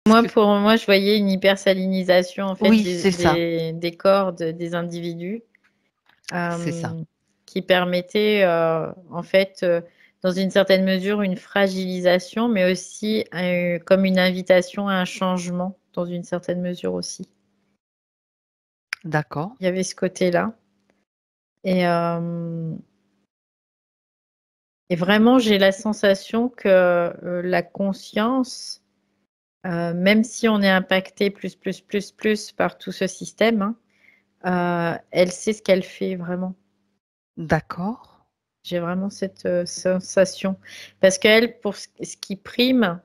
Est-ce Moi, que... pour moi, je voyais une hypersalinisation en fait Oui, c'est ça. des corps des individus C'est ça. euh, qui permettait en fait, dans une certaine mesure, une fragilisation, mais aussi comme une invitation à un changement, dans une certaine mesure aussi. D'accord. Il y avait ce côté-là. Et, et vraiment, j'ai la sensation que la conscience, même si on est impacté plus par tout ce système, hein, elle sait ce qu'elle fait vraiment. D'accord. J'ai vraiment cette sensation. Parce qu'elle, pour ce qui prime,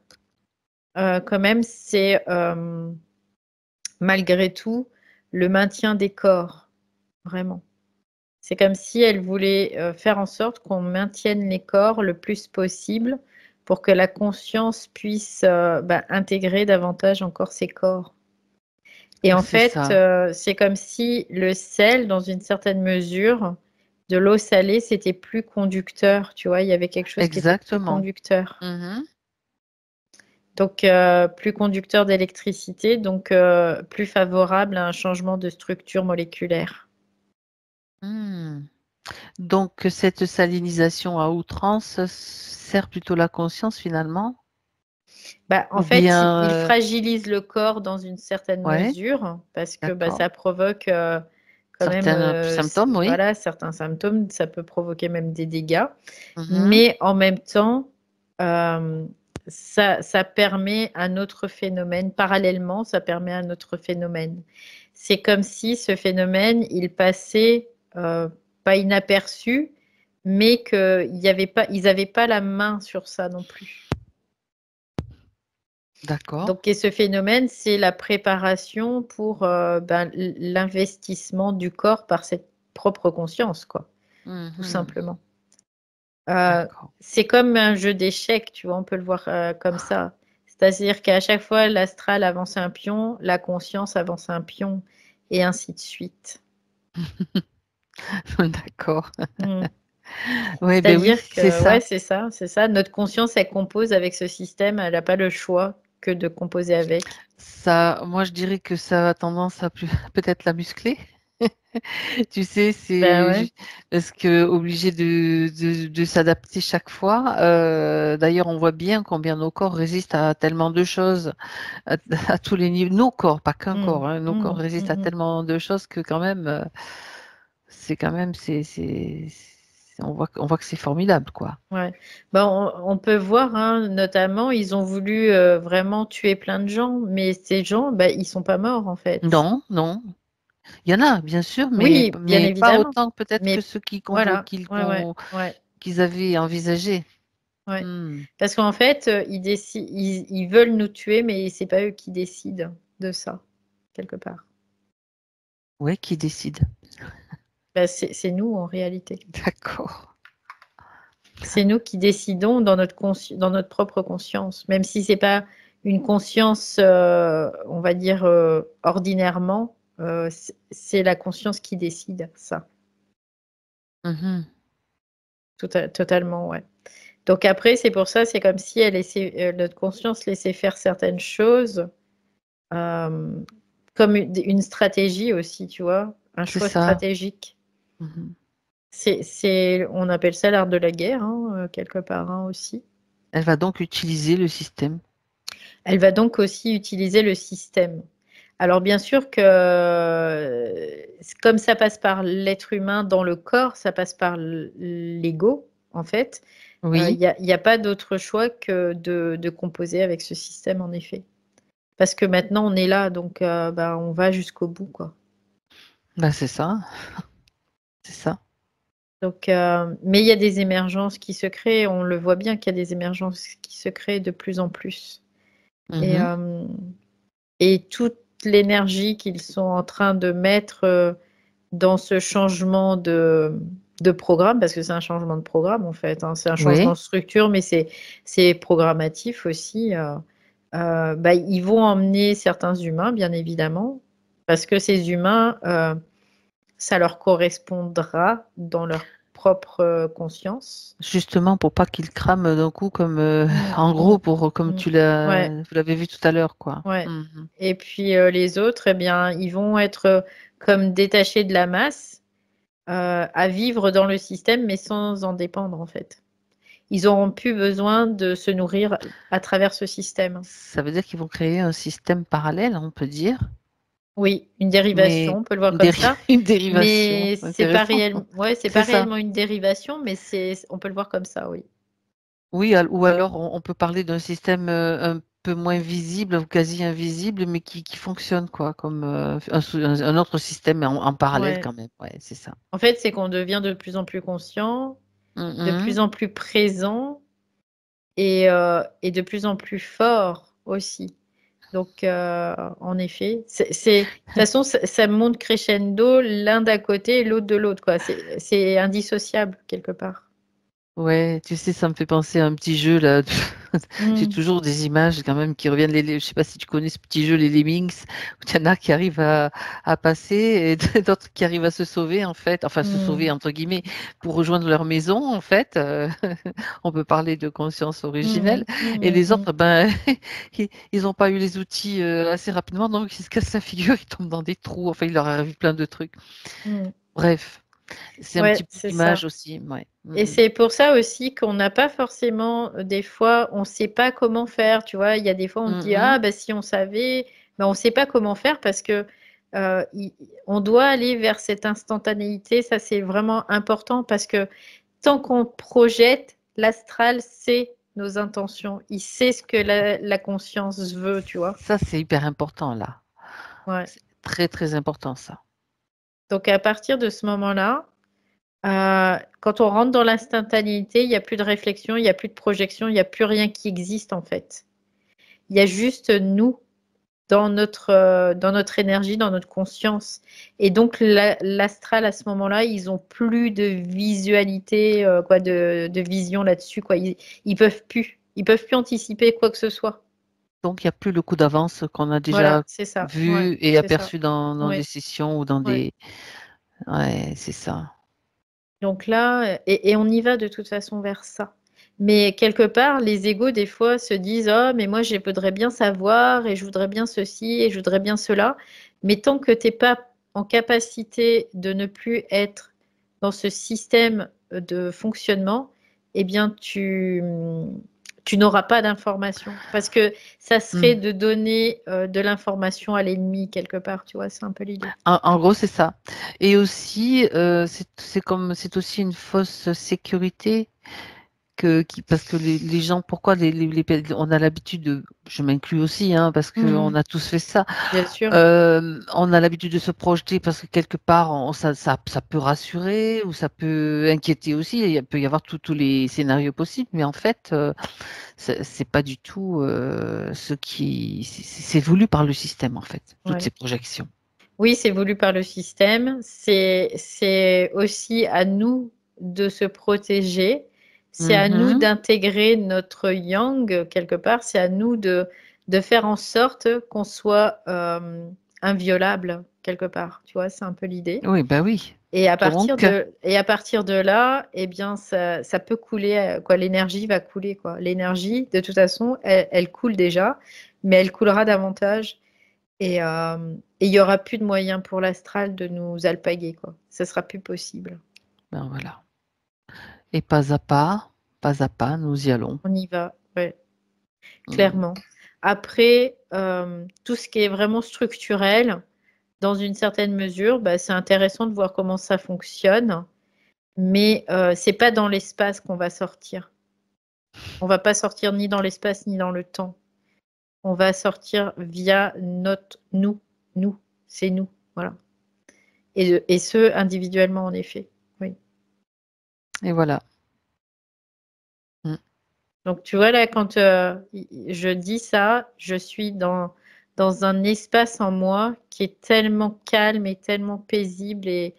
quand même, c'est malgré tout le maintien des corps, vraiment. C'est comme si elle voulait faire en sorte qu'on maintienne les corps le plus possible pour que la conscience puisse intégrer davantage encore ces corps. Et en C'est fait, ça. c'est comme si le sel, dans une certaine mesure, de l'eau salée, c'était plus conducteur, tu vois, il y avait quelque chose qui était plus Exactement. conducteur. Mhm. Donc, plus conducteur d'électricité, donc plus favorable à un changement de structure moléculaire. Hmm. Donc, cette salinisation à outrance sert plutôt la conscience finalement? Bah, en Ou fait, bien, il fragilise le corps dans une certaine ouais, mesure parce que d'accord. ça provoque quand même Certains symptômes, oui. voilà, certains symptômes, ça peut provoquer même des dégâts. Mhm. Mais en même temps, euh, ça permet un autre phénomène. Parallèlement, ça permet un autre phénomène. C'est comme si ce phénomène, il passait pas inaperçu, mais qu'il y avait pas, ils n'avaient pas la main sur ça non plus. D'accord. Donc, et ce phénomène, c'est la préparation pour l'investissement du corps par cette propre conscience, quoi, tout Mhm. simplement. Euh, D'accord. c'est comme un jeu d'échecs, tu vois, on peut le voir comme ça. C'est-à-dire qu'à chaque fois, l'astral avance un pion, la conscience avance un pion, et ainsi de suite. D'accord. Hmm. Oui, ben oui, C'est-à-dire c'est que, ouais, ça. c'est ça, c'est ça. Notre conscience, elle compose avec ce système, elle n'a pas le choix que de composer avec. Ça, moi, je dirais que ça a tendance à peut-être la muscler. Tu sais, Ben c'est ouais. parce que obligé de s'adapter chaque fois. D'ailleurs, on voit bien combien nos corps résistent à tellement de choses, à, à tous les niveaux. Nos corps, pas qu'un Hmm, corps, hein, nos corps hmm, résistent à hmm, tellement de choses que quand même, c'est quand même, on voit que c'est formidable, quoi. Ouais. Ben, on peut voir, hein, notamment, ils ont voulu vraiment tuer plein de gens, mais ces gens, ben, ils sont pas morts en fait. Non, non. Il y en a, bien sûr, mais, Oui, bien mais pas évidemment, autant peut-être que mais ceux voilà, ouais, ouais, qu'ils avaient envisagé. ouais. Hmm. Parce qu'en fait, ils veulent nous tuer, mais c'est pas eux qui décident de ça, quelque part. Ouais, qui décide. Ben, c'est nous en réalité. D'accord. C'est nous qui décidons dans dans notre propre conscience, même si c'est pas une conscience, on va dire, ordinairement, c'est la conscience qui décide ça. Mhm. Totalement, ouais. Donc après, c'est pour ça, c'est comme si notre conscience laissait faire certaines choses, euh, comme une stratégie aussi, tu vois, un C'est choix ça. stratégique. Mhm. On appelle ça l'art de la guerre, hein, quelque part, hein, aussi. Elle va donc utiliser le système. Elle va donc aussi utiliser le système. Alors bien sûr que comme ça passe par l'être humain dans le corps, ça passe par l'ego, en fait. Il Oui, n'y a pas d'autre choix que de composer avec ce système, en effet. Parce que maintenant, on est là, donc on va jusqu'au bout, quoi. bah c'est ça, c'est ça. Donc, mais il y a des émergences qui se créent, on le voit bien qu'il y a des émergences qui se créent de plus en plus. Et, Mhm. et toute l'énergie qu'ils sont en train de mettre dans ce changement de programme, parce que c'est un changement de programme en fait, hein. C'est un changement Oui, de structure, mais c'est programmatif aussi. Ils vont emmener certains humains, bien évidemment, parce que ces humains, ça leur correspondra dans leur propre conscience. Justement, pour pas qu'il crame d'un coup, comme en gros, comme Mm. vous Ouais, l'avez vu tout à l'heure, quoi. ouais. Mhm. Et puis les autres, eh bien, ils vont être comme détachés de la masse, à vivre dans le système, mais sans en dépendre en fait. Ils auront plus besoin de se nourrir à travers ce système. Ça veut dire qu'ils vont créer un système parallèle, on peut dire, Oui, une dérivation, mais on peut le voir une, comme ça. une dérivation. Mais c'est pas Intéressant. réellement, ouais, c'est C'est pas ça. réellement une dérivation, mais on peut le voir comme ça, oui. Oui, ou alors on peut parler d'un système un peu moins visible ou quasi invisible, mais qui fonctionne, quoi, comme un autre système en parallèle Ouais. quand même. Ouais, c'est ça. En fait, c'est qu'on devient de plus en plus conscient, de plus Mhm. en plus présent et de plus en plus fort aussi. Donc, en effet, de toute façon, ça monte crescendo l'un d'un côté et l'autre de l'autre, quoi. C'est indissociable quelque part. Ouais, tu sais, ça me fait penser à un petit jeu là. J'ai Mm. toujours des images quand même qui reviennent. Je sais pas si tu connais ce petit jeu, les Lemmings, où il y en a qui arrivent à passer et d'autres qui arrivent à se sauver en fait, enfin se sauver Mm. entre guillemets pour rejoindre leur maison en fait. On peut parler de conscience originelle. Mm. Mm. Et les Mm. autres, ben, ils n'ont pas eu les outils assez rapidement, donc ils se cassent la figure, ils tombent dans des trous. Enfin, il leur arrive plein de trucs. Mm. Bref, c'est un petit Ouais, peu c'est d'image ça. aussi. Ouais. Et c'est pour ça aussi qu'on n'a pas forcément, des fois, on ne sait pas comment faire. Tu vois, il y a des fois, on se dit, Mhm. ah, bah, si on savait, mais on ne sait pas comment faire parce que euh, il- on doit aller vers cette instantanéité. Ça, c'est vraiment important parce que tant qu'on projette, l'astral sait nos intentions. Il sait ce que la conscience veut, tu vois. Ça, c'est hyper important là. Ouais. C'est très, très important ça. Donc, à partir de ce moment-là, quand on rentre dans l'instantanéité, il n'y a plus de réflexion, il n'y a plus de projection, il n'y a plus rien qui existe en fait. Il y a juste nous dans notre énergie, dans notre conscience. Et donc l'astral à ce moment-là, ils ont plus de visualité, quoi, de vision là-dessus, quoi. Ils peuvent plus anticiper quoi que ce soit. Donc, il n'y a plus le coup d'avance qu'on a Voilà, déjà c'est ça. Ouais, vu et c'est ça. aperçu dans des Ouais, sessions ou dans ouais. des... Ouais, c'est ça. Donc là, et on y va de toute façon vers ça. Mais quelque part, les égos, des fois, se disent, oh, mais moi, je voudrais bien savoir et je voudrais bien ceci et je voudrais bien cela. Mais tant que tu n'es pas en capacité de ne plus être dans ce système de fonctionnement, eh bien, tu n'auras pas d'information. Parce que ça serait Hmm. de donner de l'information à l'ennemi, quelque part, tu vois, c'est un peu l'idée. En gros, c'est ça. Et aussi, c'est aussi une fausse sécurité parce que les gens, pourquoi on a l'habitude je m'inclus aussi, hein, parce qu'on Mhm. a tous fait ça. Bien sûr. On a l'habitude de se projeter parce que quelque part, ça peut rassurer ou ça peut inquiéter aussi. Il peut y avoir tous les scénarios possibles, mais en fait, c'est pas du tout ce qui. C'est voulu par le système, en fait, toutes Ouais. ces projections. Oui, c'est voulu par le système. C'est aussi à nous de se protéger. C'est à nous Mhm. d'intégrer notre yang quelque part. C'est à nous de faire en sorte qu'on soit inviolable quelque part. Tu vois, c'est un peu l'idée. Oui, bah oui. Donc, Et à partir de là, eh bien, ça peut couler, quoi. L'énergie va couler, quoi. L'énergie, de toute façon, elle coule déjà, mais elle coulera davantage. Et il y aura plus de moyens pour l'astral de nous alpaguer, quoi. Ça sera plus possible. ben voilà. Et pas à pas, nous y allons. On y va, ouais, Mm. clairement. Après, tout ce qui est vraiment structurel, dans une certaine mesure, bah, c'est intéressant de voir comment ça fonctionne, mais c'est pas dans l'espace qu'on va sortir. On va pas sortir ni dans l'espace ni dans le temps. On va sortir via notre nous, c'est nous, voilà. Et ce individuellement en effet. Oui. Et voilà. Mm. Donc, tu vois, là, quand je dis ça, je suis dans un espace en moi qui est tellement calme et tellement paisible et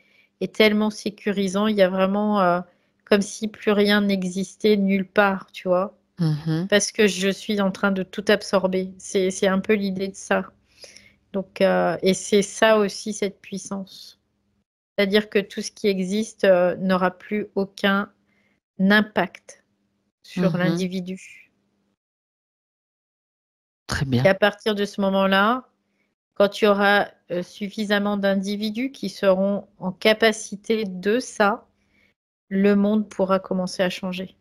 tellement sécurisant. Il y a vraiment comme si plus rien n'existait nulle part, tu vois, Mhm. parce que je suis en train de tout absorber. C'est un peu l'idée de ça. Donc, et c'est ça aussi, cette puissance. C'est-à-dire que tout ce qui existe n'aura plus aucun impact sur l'individu. Très bien. Et à partir de ce moment-là, quand tu auras suffisamment d'individus qui seront en capacité de ça, le monde pourra commencer à changer.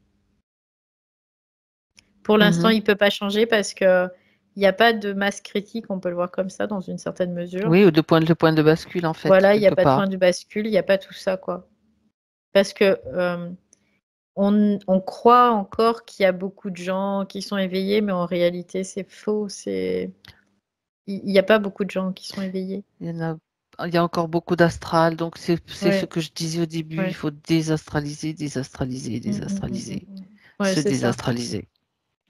Pour l'instant, il ne peut pas changer parce qu'il n'y a pas de masse critique, on peut le voir comme ça dans une certaine mesure. Oui, ou le point de bascule, en fait. Voilà, il n'y a pas de point de bascule, il n'y a pas tout ça, quoi. Parce que on croit encore qu'il y a beaucoup de gens qui sont éveillés, mais en réalité, c'est faux. Il n'y a pas beaucoup de gens qui sont éveillés. Il y a encore beaucoup d'astral, donc c'est ce que je disais au début, Ouais. il faut désastraliser, désastraliser, désastraliser, Ouais, se c'est ça. désastraliser.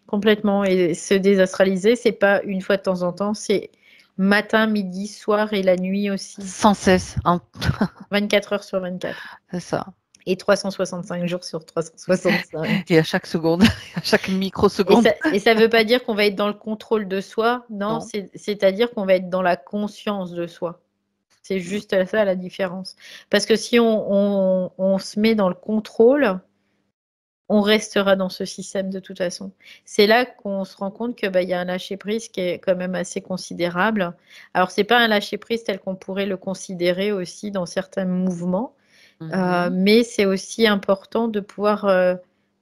Complètement. Et se désastraliser, c'est pas une fois de temps en temps, c'est matin, midi, soir et la nuit aussi. Sans cesse. 24 heures sur 24. C'est ça. Et 365 jours sur 365. Et à chaque seconde, à chaque microseconde. Et ça ne veut pas dire qu'on va être dans le contrôle de soi, non, Non. c'est-à-dire qu'on va être dans la conscience de soi. C'est juste ça la différence. Parce que si on se met dans le contrôle, on restera dans ce système de toute façon. C'est là qu'on se rend compte que y a un lâcher-prise qui est quand même assez considérable. Alors, ce n'est pas un lâcher-prise tel qu'on pourrait le considérer aussi dans certains mouvements, mais c'est aussi important de pouvoir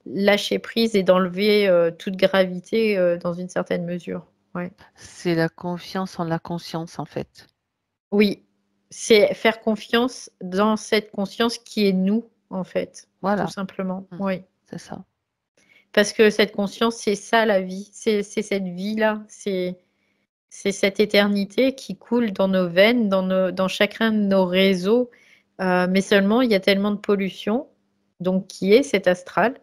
lâcher prise et d'enlever toute gravité dans une certaine mesure. Ouais. C'est la confiance en la conscience, en fait. Oui, c'est faire confiance dans cette conscience qui est nous, en fait, Voilà. tout simplement. Oui. C'est ça. Parce que cette conscience, c'est ça la vie, c'est cette vie-là, c'est cette éternité qui coule dans nos veines, dans chacun de nos réseaux. Mais seulement, il y a tellement de pollution, donc qui est cet astral,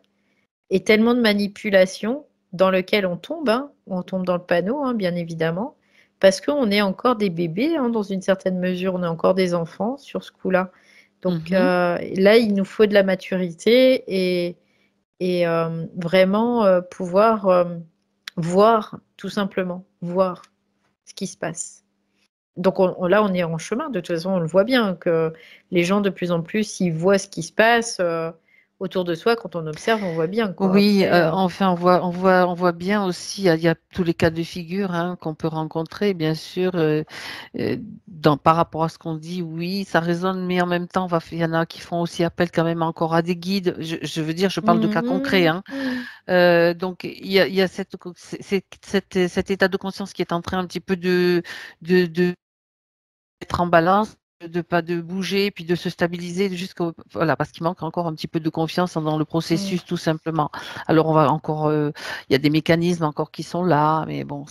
et tellement de manipulation dans lequel on tombe dans le panneau, bien évidemment, parce qu'on est encore des bébés, dans une certaine mesure, on est encore des enfants sur ce coup-là. Donc là, il nous faut de la maturité et vraiment pouvoir voir, tout simplement, voir ce qui se passe. Donc là, on est en chemin. De toute façon, on le voit bien que les gens, de plus en plus, ils voient ce qui se passe autour de soi. Quand on observe, on voit bien. Quoi. Oui, Après, enfin, on voit bien aussi, il y a tous les cas de figure qu'on peut rencontrer, bien sûr, par rapport à ce qu'on dit, oui, ça résonne, mais en même temps, il y en a qui font aussi appel quand même encore à des guides. Je veux dire, je parle de cas concrets. Donc, il y a cet état de conscience qui est en train un petit peu de être en balance, de pas de bouger, puis de se stabiliser jusqu'au voilà, parce qu'il manque encore un petit peu de confiance dans le processus, tout simplement. Alors on va encore, il y a des mécanismes encore qui sont là, mais bon,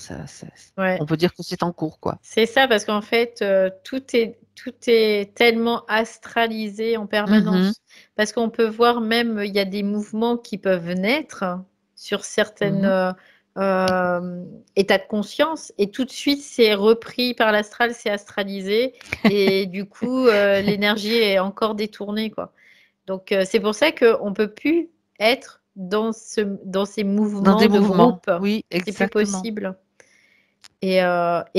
on peut dire que c'est en cours, quoi. C'est ça, parce qu'en fait, tout est tellement astralisé en permanence. Parce qu'on peut voir même, il y a des mouvements qui peuvent naître sur certaines états de conscience, et tout de suite, c'est repris par l'astral, c'est astralisé, et du coup, l'énergie est encore détournée, quoi. Donc, c'est pour ça qu'on ne peut plus être dans ces mouvements de groupe. Oui, C'est plus exactement. possible. Et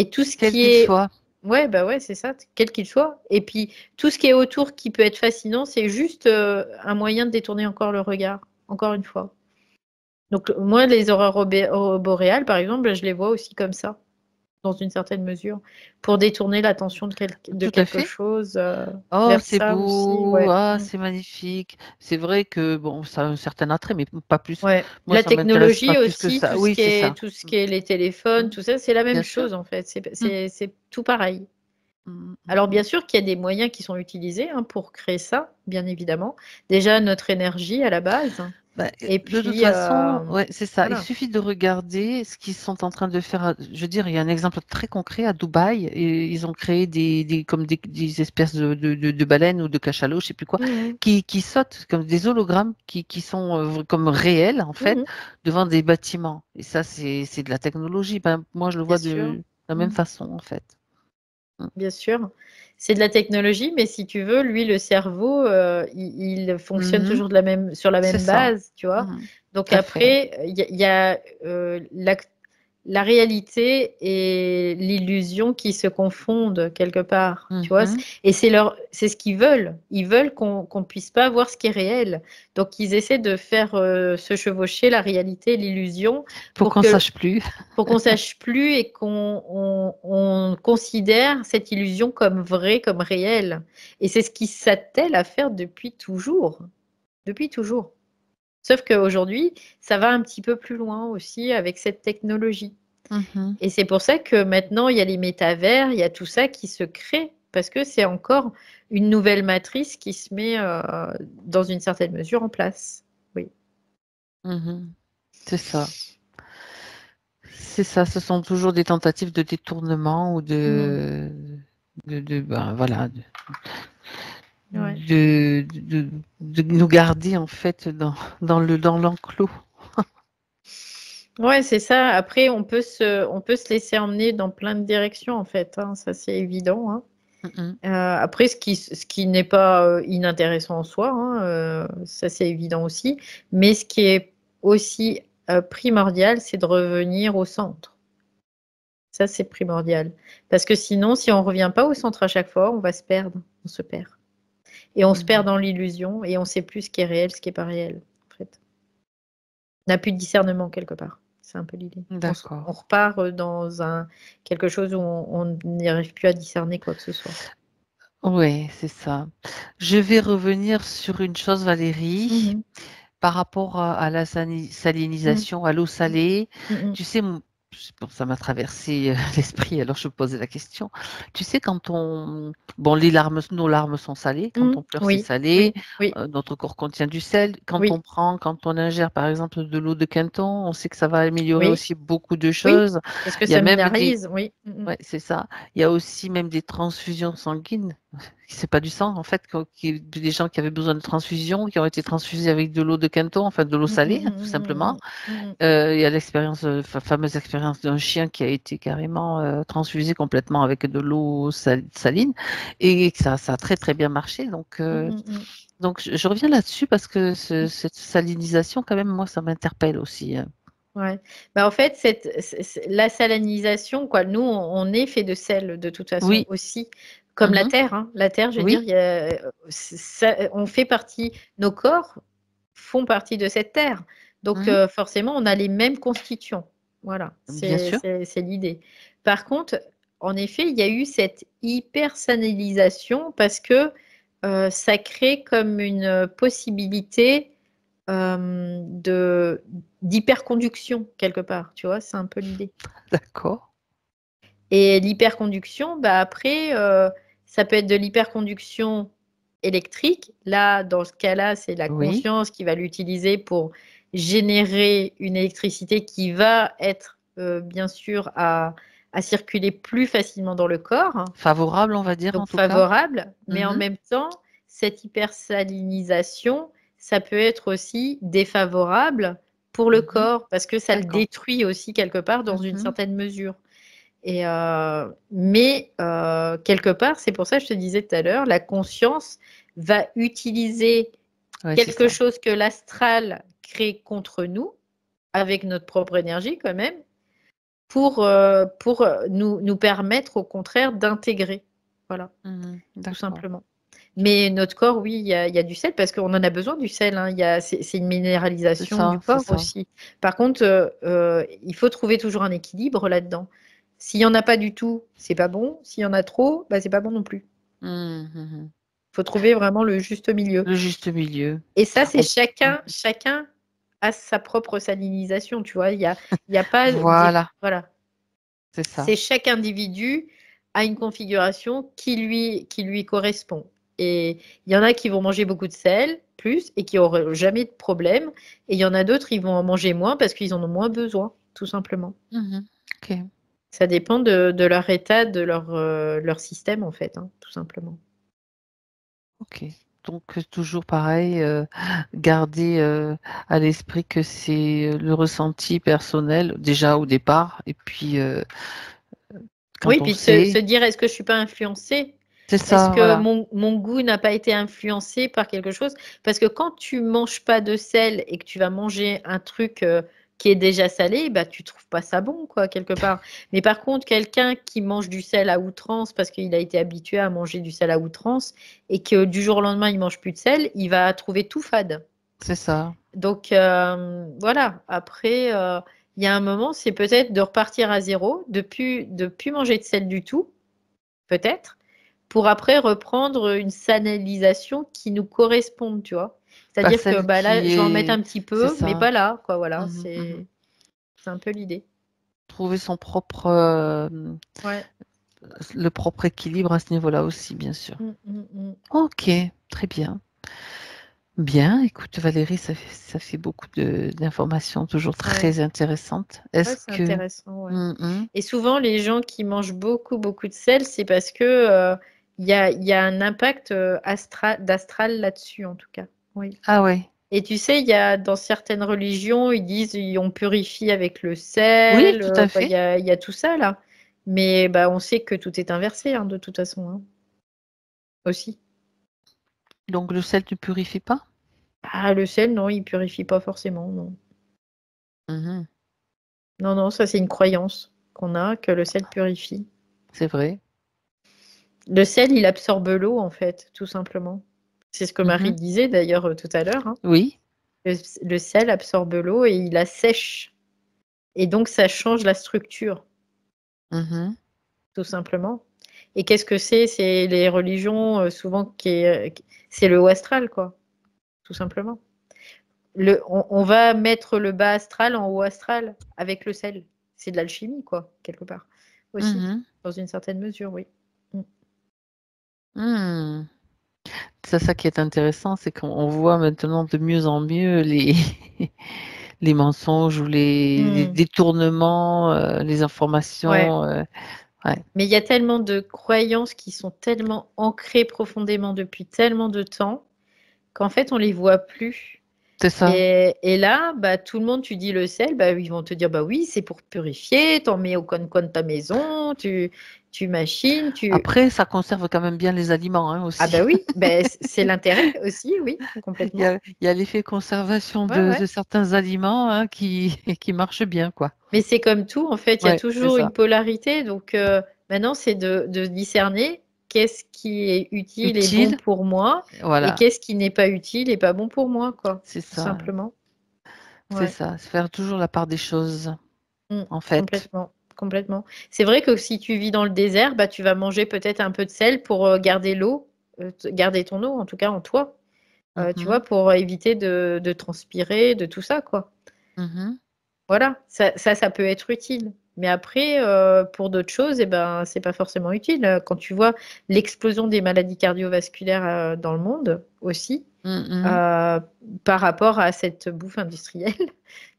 tout ce Quel qui qu'il est... soit. Ouais, c'est ça, quel qu'il soit. Et puis, tout ce qui est autour qui peut être fascinant, c'est juste un moyen de détourner encore le regard, encore une fois. Donc, moi, les aurores boréales, par exemple, je les vois aussi comme ça, dans une certaine mesure, pour détourner l'attention de quelque chose Oh, vers c'est ça aussi. beau, Ouais. c'est magnifique. C'est vrai que bon, ça a un certain attrait, mais pas plus. Ouais. Moi, La ça m'intéresse pas technologie plus que aussi, ça. Oui, c'est ça. tout ce qui est les téléphones, tout ça, c'est la même Bien sûr. chose en fait. C'est tout pareil. Mm, Alors bien sûr qu'il y a des moyens qui sont utilisés pour créer ça, bien évidemment. Déjà notre énergie à la base. Et de toute puis façon, ouais, c'est ça. Il voilà. suffit de regarder ce qu'ils sont en train de faire. Je veux dire, il y a un exemple très concret à Dubaï. Et ils ont créé comme des espèces de baleines ou de cachalots, je sais plus quoi, qui sautent comme des hologrammes qui sont comme réels en fait devant des bâtiments. Et ça, c'est de la technologie. Moi, je le vois Bien sûr. de la même façon en fait. Bien sûr. C'est de la technologie, mais si tu veux, lui, le cerveau, il fonctionne toujours sur la C'est même ça. base, tu vois. Donc Tout à fait. après, il y a la réalité et l'illusion qui se confondent quelque part, tu vois. Et c'est ce qu'ils veulent. Ils veulent qu'on puisse pas voir ce qui est réel. Donc ils essaient de faire se chevaucher la réalité et l'illusion Pour qu'on sache plus. pour qu'on sache plus et qu'on considère cette illusion comme vraie, comme réelle. Et c'est ce qu'ils s'attellent à faire depuis toujours. Depuis toujours. Sauf qu'aujourd'hui, ça va un petit peu plus loin aussi avec cette technologie. Et c'est pour ça que maintenant, il y a les métavers, il y a tout ça qui se crée, parce que c'est encore une nouvelle matrice qui se met dans une certaine mesure en place. Oui. C'est ça. C'est ça, ce sont toujours des tentatives de détournement ou de voilà, Ouais. de nous garder en fait dans l'enclos. Ouais, c'est ça. Après, on peut se laisser emmener dans plein de directions, en fait, hein. Ça, c'est évident, hein. Après, ce qui n'est pas inintéressant en soi, hein, ça c'est évident aussi. Mais ce qui est aussi primordial, c'est de revenir au centre. Ça, c'est primordial. Parce que sinon, si on ne revient pas au centre à chaque fois, on va se perdre. On se perd. Et on se perd dans l'illusion et on ne sait plus ce qui est réel, ce qui n'est pas réel, en fait. On n'a plus de discernement quelque part. C'est un peu l'idée. D'accord. On repart dans quelque chose où on n'y arrive plus à discerner quoi que ce soit. Oui, c'est ça. Je vais revenir sur une chose, Valérie, par rapport à la salinisation, à l'eau salée. Tu sais, ça m'a traversé l'esprit, alors je me posais la question. Tu sais, bon, nos larmes sont salées, quand on pleure, c'est salé, notre corps contient du sel. Quand on ingère, par exemple, de l'eau de Quinton, on sait que ça va améliorer aussi beaucoup de choses. Parce que Il y a ça même minéralise, ouais, c'est ça. Il y a aussi même des transfusions sanguines. C'est pas du sang, en fait, des gens qui avaient besoin de transfusion, qui ont été transfusés avec de l'eau de Quinton, enfin de l'eau salée, tout simplement. Il y a fameuse expérience d'un chien qui a été carrément transfusé complètement avec de l'eau saline et que ça a très très bien marché. Donc, je reviens là-dessus parce que cette salinisation, quand même, moi, ça m'interpelle aussi. Ouais. Bah, en fait, la salinisation, quoi, nous, on est fait de sel de toute façon aussi, comme la terre. Hein. La terre, je veux dire, on fait partie, nos corps font partie de cette terre. Donc, forcément, on a les mêmes constituants. Voilà, c'est l'idée. Par contre, en effet, il y a eu cette hypersalinisation parce que ça crée comme une possibilité d'hyperconduction quelque part, tu vois, c'est un peu l'idée. D'accord. Et l'hyperconduction, bah après, ça peut être de l'hyperconduction électrique. Là, dans ce cas-là, c'est la conscience qui va l'utiliser pour générer une électricité qui va être, bien sûr, à circuler plus facilement dans le corps. Favorable, on va dire, Donc en tout cas. favorable, mais en même temps, cette hypersalinisation, ça peut être aussi défavorable pour le corps parce que ça le détruit aussi quelque part dans une certaine mesure. Et mais quelque part, c'est pour ça que je te disais tout à l'heure, la conscience va utiliser quelque chose que l'astral crée contre nous, avec notre propre énergie quand même, pour nous permettre au contraire d'intégrer. Voilà, tout simplement. Mais notre corps, oui, il y a du sel parce qu'on en a besoin du sel. Hein. C'est une minéralisation du corps aussi. Par contre, il faut trouver toujours un équilibre là-dedans. S'il n'y en a pas du tout, c'est pas bon. S'il y en a trop, bah, c'est pas bon non plus. Il faut trouver vraiment le juste milieu. Le juste milieu. Et ça, c'est chacun a sa propre salinisation, tu vois. Il y a pas. Voilà. Voilà. C'est ça. C'est chaque individu a une configuration qui lui correspond. Et il y en a qui vont manger beaucoup de sel, plus, et qui n'auront jamais de problème. Et il y en a d'autres, ils vont en manger moins parce qu'ils en ont moins besoin, tout simplement. Ça dépend de leur état, de leur système, en fait, hein, tout simplement. Ok. Donc, toujours pareil, garder à l'esprit que c'est le ressenti personnel, déjà au départ, et puis quand on puis sait. se dire, est-ce que je ne suis pas influencée? C'est ça, Est-ce que voilà. mon goût n'a pas été influencé par quelque chose? Parce que quand tu manges pas de sel et que tu vas manger un truc qui est déjà salé, bah, tu trouves pas ça bon, quoi, quelque part. Mais par contre, quelqu'un qui mange du sel à outrance parce qu'il a été habitué à manger du sel à outrance et que du jour au lendemain, il mange plus de sel, il va trouver tout fade. C'est ça. Donc voilà, après, il y a un moment, c'est peut-être de repartir à zéro, de plus manger de sel du tout, peut-être, pour après reprendre une salinalisation qui nous corresponde, tu vois. Pas C'est-à-dire que celle bah, là, qui je vais en mettre est. un petit C'est peu, mais ça. pas là, quoi, voilà, Mhm, mhm. c'est un peu l'idée. Trouver son propre, Ouais. le propre équilibre à ce niveau-là aussi, bien sûr. Mm. Ok, très bien. Bien, écoute Valérie, ça fait beaucoup d'informations, toujours Ouais. très intéressantes. Ouais, Est-ce c'est que... intéressant, ouais. Mhm. Et souvent, les gens qui mangent beaucoup, beaucoup de sel, c'est parce que il y a un impact d'astral là-dessus, en tout cas. Oui. Ah ouais. Et tu sais, il y a dans certaines religions, ils disent on purifie avec le Oui, sel, tout à enfin, fait. il y a tout ça là. Mais bah, on sait que tout est inversé hein, de toute façon hein, aussi. Donc le sel ne purifie pas? Ah, le sel, non, il purifie pas forcément, non. Mhm. Non, non, ça c'est une croyance qu'on a, que le sel purifie. C'est vrai. Le sel, il absorbe l'eau en fait, tout simplement. C'est ce que Marie Mhm. disait d'ailleurs tout à l'heure. Hein. Oui. Le sel absorbe l'eau et il la sèche. Et donc ça change la structure. Mhm. Tout simplement. Et qu'est-ce que c'est? C'est les religions, souvent, c'est le haut astral, quoi, tout simplement. On va mettre le bas astral en haut astral avec le sel. C'est de l'alchimie, quoi, quelque part. Aussi, Mhm. dans une certaine mesure, oui. Mm. Hmm. C'est ça qui est intéressant, c'est qu'on voit maintenant de mieux en mieux les, les mensonges ou les Mm. détournements, les Ouais. informations. Ouais. Mais il y a tellement de croyances qui sont tellement ancrées profondément depuis tellement de temps qu'en fait, on les voit plus. C'est ça. Et là, bah, tout le monde, tu dis le sel, bah, ils vont te dire, bah oui, c'est pour purifier, t'en mets au coin de ta maison, tu machines, tu... Après, ça conserve quand même bien les aliments hein, Ah aussi. bah oui, bah, c'est l'intérêt aussi, oui, complètement. Il y a l'effet conservation Ouais, ouais. de certains aliments hein, qui marche bien, quoi. Mais c'est comme tout, en fait, il y a Ouais, c'est toujours ça. une polarité. Donc maintenant, c'est de discerner qu'est-ce qui est utile et bon Utile, pour moi et voilà, qu'est-ce qui n'est pas utile et pas bon pour moi, quoi, c'est tout ça. simplement. C'est Ouais. ça. Se faire toujours la part des choses, en fait. Complètement, complètement. C'est vrai que si tu vis dans le désert, bah, tu vas manger peut-être un peu de sel pour garder l'eau, garder ton eau, en tout cas en toi, tu vois, Mhm, pour éviter de transpirer, de tout ça, quoi. mhm, Voilà, ça peut être utile. Mais après, pour d'autres choses, eh ben, c'est pas forcément utile. Quand tu vois l'explosion des maladies cardiovasculaires dans le monde aussi, mhm, euh, par rapport à cette bouffe industrielle.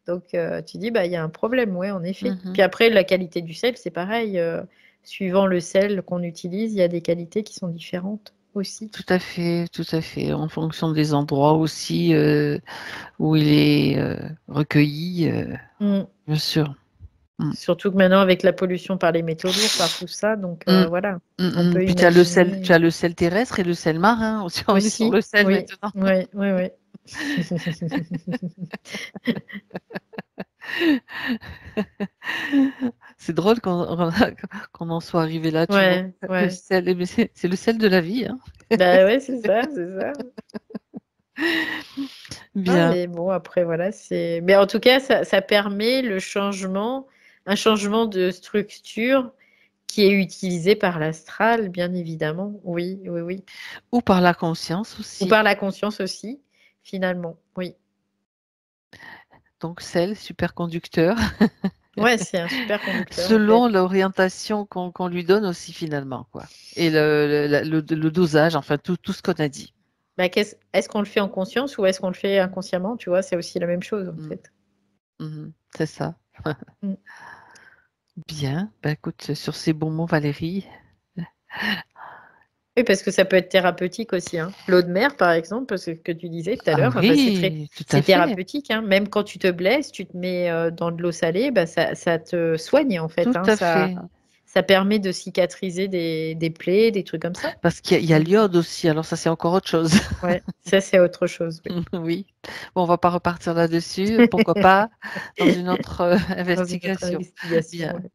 Donc, tu dis, bah, il y a un problème, ouais, en effet. Puis mhm. après, la qualité du sel, c'est pareil. Suivant le sel qu'on utilise, il y a des qualités qui sont différentes aussi. Tout à fait. En fonction des endroits aussi où il est recueilli, Mm. bien sûr. Mm. Surtout que maintenant, avec la pollution par les métaux lourds, par tout ça, donc Mm, voilà, on mm. peut Puis imaginer tu as le sel terrestre et le sel marin aussi. On est sur aussi. le sel Oui, maintenant. oui, oui, oui. C'est drôle qu'on en soit arrivé là, tu vois. Ouais, Le ouais. sel, mais c'est le sel de la vie, hein. Bah ouais, c'est ça, c'est ça. Ah, Bien. mais bon, après, voilà, c'est. Mais en tout cas, ça permet le changement, un changement de structure qui est utilisé par l'astral, bien évidemment. Oui, oui, oui. Ou par la conscience Ou aussi. par la conscience aussi, finalement. Oui. Donc sel, superconducteur, Ouais, c'est un super conducteur, en fait. selon l'orientation qu'on lui donne aussi finalement, quoi. Et le dosage, enfin tout ce qu'on a dit. Bah, est-ce qu'on le fait en conscience ou est-ce qu'on le fait inconsciemment? Tu vois, c'est aussi la même chose, en Mm, fait. c'est ça. Mm. Bien. Ben, écoute, sur ces bons mots, Valérie. Oui, parce que ça peut être thérapeutique aussi, hein. L'eau de mer, par exemple, parce que tu disais tout à Ah l'heure, bah, oui, tout à c'est fait. thérapeutique, hein. Même quand tu te blesses, tu te mets dans de l'eau salée, bah, ça te soigne en fait, Tout hein. à fait. Ça permet de cicatriser des plaies, des trucs comme ça? Parce qu'il y a l'iode aussi, alors ça, c'est encore autre chose. Ouais, ça, c'est autre chose, oui. Oui. Bon, on va pas repartir là-dessus, pourquoi pas dans une autre, Dans une autre investigation. investigation, Bien. ouais.